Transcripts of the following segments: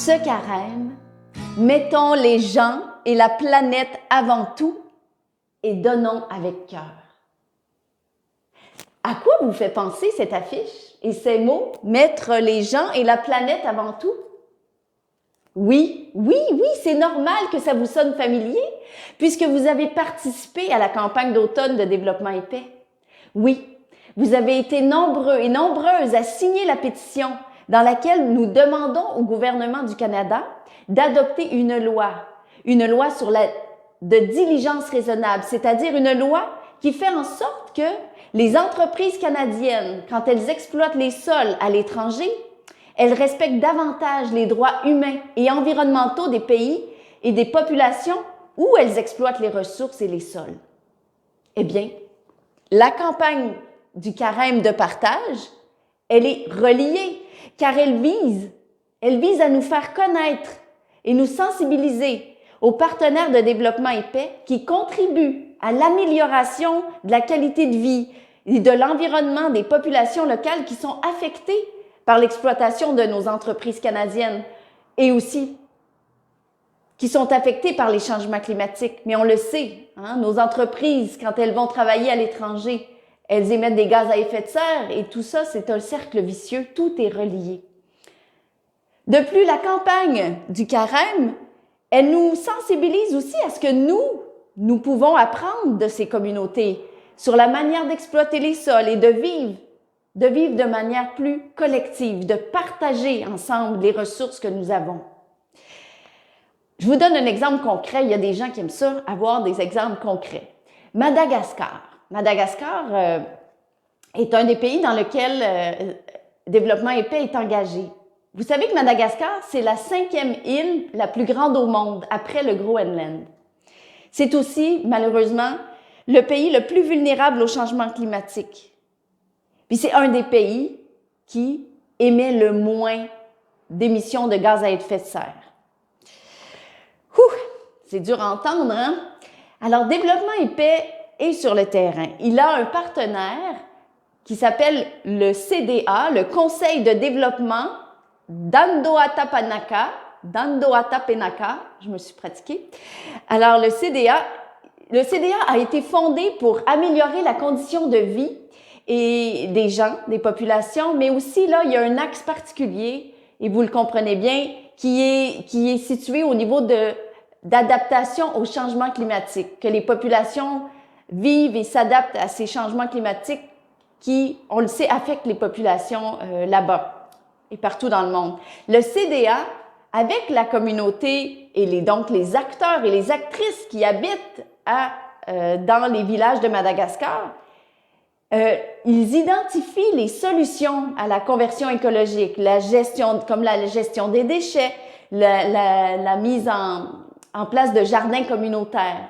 Ce carême, mettons les gens et la planète avant tout et donnons avec cœur. À quoi vous fait penser cette affiche et ces mots « mettre les gens et la planète avant tout » ? Oui, c'est normal que ça vous sonne familier, puisque vous avez participé à la campagne d'automne de développement épais. Oui, vous avez été nombreux et nombreuses à signer la pétition dans laquelle nous demandons au gouvernement du Canada d'adopter une loi sur de diligence raisonnable, c'est-à-dire une loi qui fait en sorte que les entreprises canadiennes, quand elles exploitent les sols à l'étranger, elles respectent davantage les droits humains et environnementaux des pays et des populations où elles exploitent les ressources et les sols. Eh bien, la campagne du carême de partage, elle est reliée, car elle vise à nous faire connaître et nous sensibiliser aux partenaires de développement épais qui contribuent à l'amélioration de la qualité de vie et de l'environnement des populations locales qui sont affectées par l'exploitation de nos entreprises canadiennes et aussi qui sont affectées par les changements climatiques. Mais on le sait, nos entreprises, quand elles vont travailler à l'étranger, elles émettent des gaz à effet de serre et tout ça, c'est un cercle vicieux, tout est relié. De plus, la campagne du carême, elle nous sensibilise aussi à ce que nous pouvons apprendre de ces communautés sur la manière d'exploiter les sols et de vivre de manière plus collective, de partager ensemble les ressources que nous avons. Je vous donne un exemple concret. Il y a des gens qui aiment ça, avoir des exemples concrets. Madagascar. Madagascar est un des pays dans lequel développement épais est engagé. Vous savez que Madagascar, c'est la 5e île la plus grande au monde, après le Groenland. C'est aussi, malheureusement, le pays le plus vulnérable au changement climatique. Puis c'est un des pays qui émet le moins d'émissions de gaz à effet de serre. C'est dur à entendre, hein? Alors, Développement épais est sur le terrain. Il a un partenaire qui s'appelle le CDA, le Conseil de développement d'Andohatapenaka, je me suis pratiquée. Alors, le CDA a été fondé pour améliorer la condition de vie et des gens, des populations, mais aussi, là, il y a un axe particulier, et vous le comprenez bien, qui est situé au niveau d'adaptation au changement climatique, que les populations vivent et s'adaptent à ces changements climatiques qui, on le sait, affectent les populations là-bas et partout dans le monde. Le CDA, avec la communauté et donc les acteurs et les actrices qui habitent dans les villages de Madagascar, ils identifient les solutions à la conversion écologique, comme la gestion des déchets, la mise en place de jardins communautaires.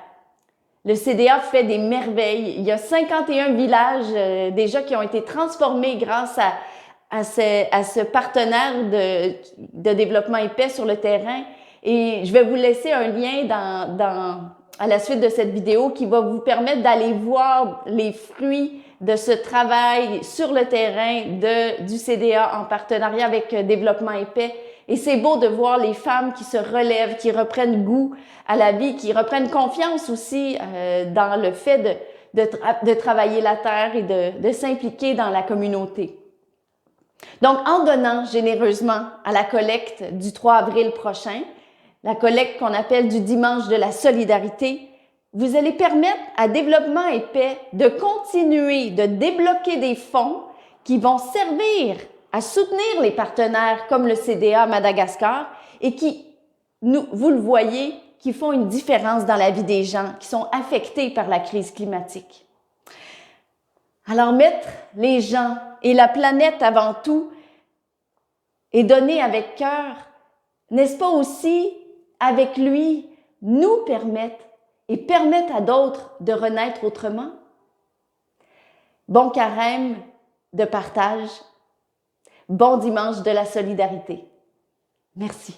Le CDA fait des merveilles. Il y a 51 villages déjà qui ont été transformés grâce à ce partenaire de développement épais sur le terrain. Et je vais vous laisser un lien à la suite de cette vidéo qui va vous permettre d'aller voir les fruits de ce travail sur le terrain du CDA en partenariat avec Développement épais. Et c'est beau de voir les femmes qui se relèvent, qui reprennent goût à la vie, qui reprennent confiance aussi dans le fait de travailler la terre et de s'impliquer dans la communauté. Donc, en donnant généreusement à la collecte du 3 avril prochain, la collecte qu'on appelle du dimanche de la solidarité, vous allez permettre à Développement épais de continuer de débloquer des fonds qui vont servir à soutenir les partenaires comme le CDA à Madagascar et qui, vous le voyez, qui font une différence dans la vie des gens qui sont affectés par la crise climatique. Alors, mettre les gens et la planète avant tout et donner avec cœur, n'est-ce pas aussi, avec lui, nous permettre à d'autres de renaître autrement? Bon carême de partage, bon dimanche de la solidarité. Merci.